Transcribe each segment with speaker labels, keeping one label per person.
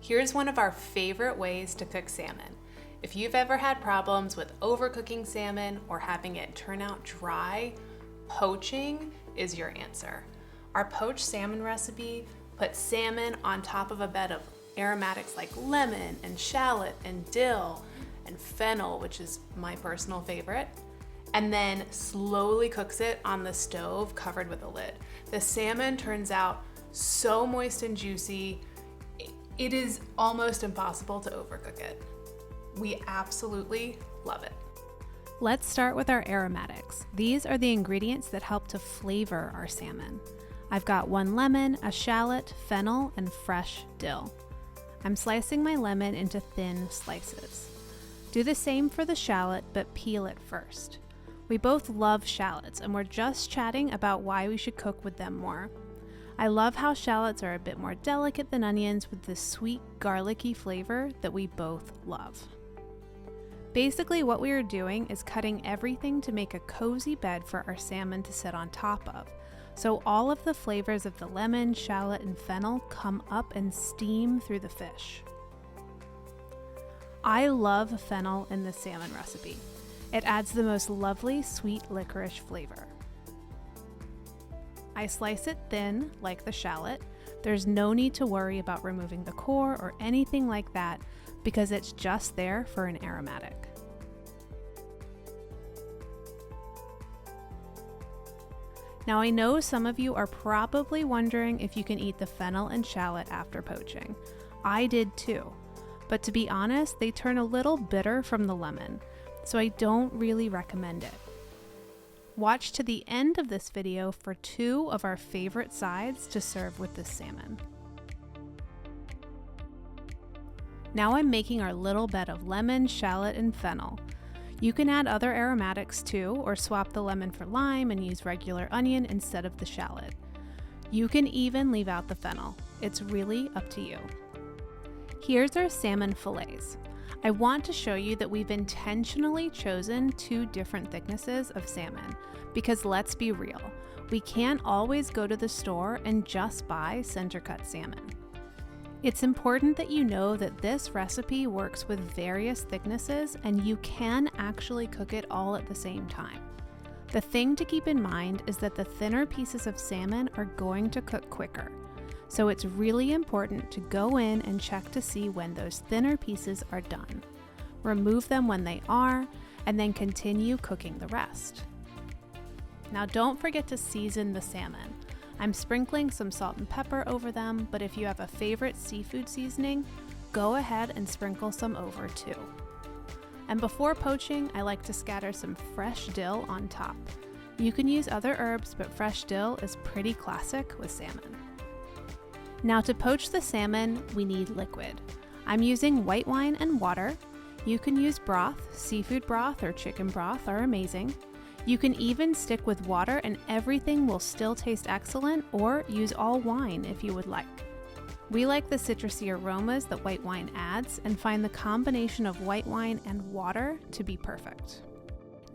Speaker 1: Here's one of our favorite ways to cook salmon. If you've ever had problems with overcooking salmon or having it turn out dry, poaching is your answer. Our poached salmon recipe puts salmon on top of a bed of aromatics like lemon and shallot and dill and fennel, which is my personal favorite, and then slowly cooks it on the stove covered with a lid. The salmon turns out so moist and juicy, it is almost impossible to overcook it. We absolutely love it.
Speaker 2: Let's start with our aromatics. These are the ingredients that help to flavor our salmon. I've got 1 lemon, a shallot, fennel, and fresh dill. I'm slicing my lemon into thin slices. Do the same for the shallot, but peel it first. We both love shallots, and we're just chatting about why we should cook with them more. I love how shallots are a bit more delicate than onions with the sweet, garlicky flavor that we both love. Basically, what we are doing is cutting everything to make a cozy bed for our salmon to sit on top of, so all of the flavors of the lemon, shallot, and fennel come up and steam through the fish. I love fennel in the salmon recipe. It adds the most lovely sweet licorice flavor. I slice it thin like the shallot. There's no need to worry about removing the core or anything like that because it's just there for an aromatic. Now I know some of you are probably wondering if you can eat the fennel and shallot after poaching. I did too, but to be honest, they turn a little bitter from the lemon, so I don't really recommend it. Watch to the end of this video for 2 of our favorite sides to serve with this salmon. Now I'm making our little bed of lemon, shallot, and fennel. You can add other aromatics too, or swap the lemon for lime and use regular onion instead of the shallot. You can even leave out the fennel. It's really up to you. Here's our salmon fillets. I want to show you that we've intentionally chosen 2 different thicknesses of salmon because let's be real, we can't always go to the store and just buy center cut salmon. It's important that you know that this recipe works with various thicknesses and you can actually cook it all at the same time. The thing to keep in mind is that the thinner pieces of salmon are going to cook quicker. So it's really important to go in and check to see when those thinner pieces are done. Remove them when they are, and then continue cooking the rest. Now don't forget to season the salmon. I'm sprinkling some salt and pepper over them, but if you have a favorite seafood seasoning, go ahead and sprinkle some over too. And before poaching, I like to scatter some fresh dill on top. You can use other herbs, but fresh dill is pretty classic with salmon. Now to poach the salmon, we need liquid. I'm using white wine and water. You can use broth, seafood broth or chicken broth are amazing. You can even stick with water and everything will still taste excellent, or use all wine if you would like. We like the citrusy aromas that white wine adds and find the combination of white wine and water to be perfect.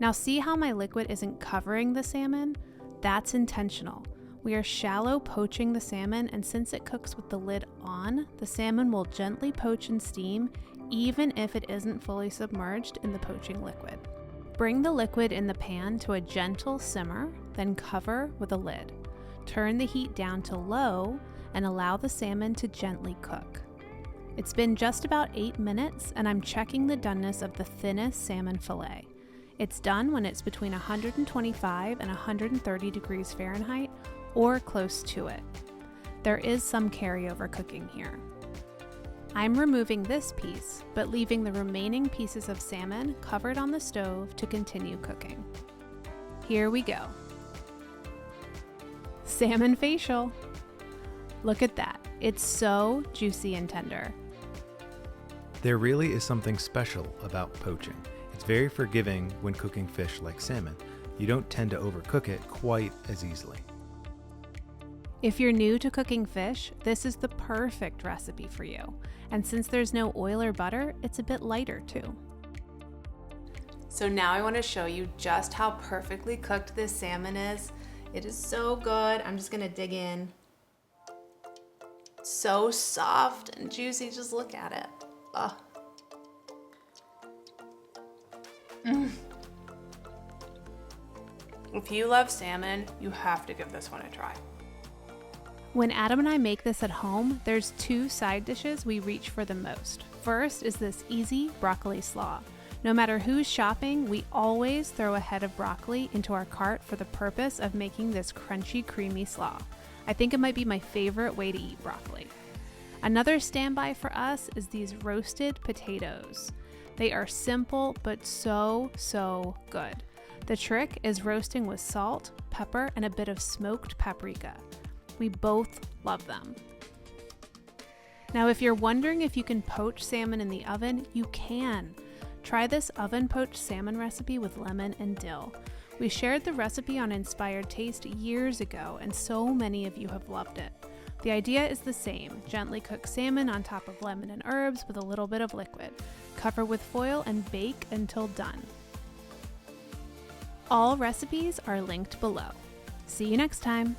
Speaker 2: Now see how my liquid isn't covering the salmon? That's intentional. We are shallow poaching the salmon, and since it cooks with the lid on, the salmon will gently poach and steam even if it isn't fully submerged in the poaching liquid. Bring the liquid in the pan to a gentle simmer, then cover with a lid. Turn the heat down to low and allow the salmon to gently cook. It's been just about 8 minutes and I'm checking the doneness of the thinnest salmon fillet. It's done when it's between 125 and 130 degrees Fahrenheit or close to it. There is some carryover cooking here. I'm removing this piece, but leaving the remaining pieces of salmon covered on the stove to continue cooking. Here we go. Salmon facial. Look at that. It's so juicy and tender.
Speaker 3: There really is something special about poaching. It's very forgiving when cooking fish like salmon. You don't tend to overcook it quite as easily.
Speaker 2: If you're new to cooking fish, this is the perfect recipe for you. And since there's no oil or butter, it's a bit lighter too.
Speaker 1: So now I want to show you just how perfectly cooked this salmon is. It is so good. I'm just gonna dig in. So soft and juicy, just look at it. Ugh. If you love salmon, you have to give this one a try.
Speaker 2: When Adam and I make this at home, there's 2 side dishes we reach for the most. First is this easy broccoli slaw. No matter who's shopping, we always throw a head of broccoli into our cart for the purpose of making this crunchy, creamy slaw. I think it might be my favorite way to eat broccoli. Another standby for us is these roasted potatoes. They are simple, but so good. The trick is roasting with salt, pepper, and a bit of smoked paprika. We both love them. Now, if you're wondering if you can poach salmon in the oven, you can. Try this oven poached salmon recipe with lemon and dill. We shared the recipe on Inspired Taste years ago, and so many of you have loved it. The idea is the same. Gently cook salmon on top of lemon and herbs with a little bit of liquid. Cover with foil and bake until done. All recipes are linked below. See you next time.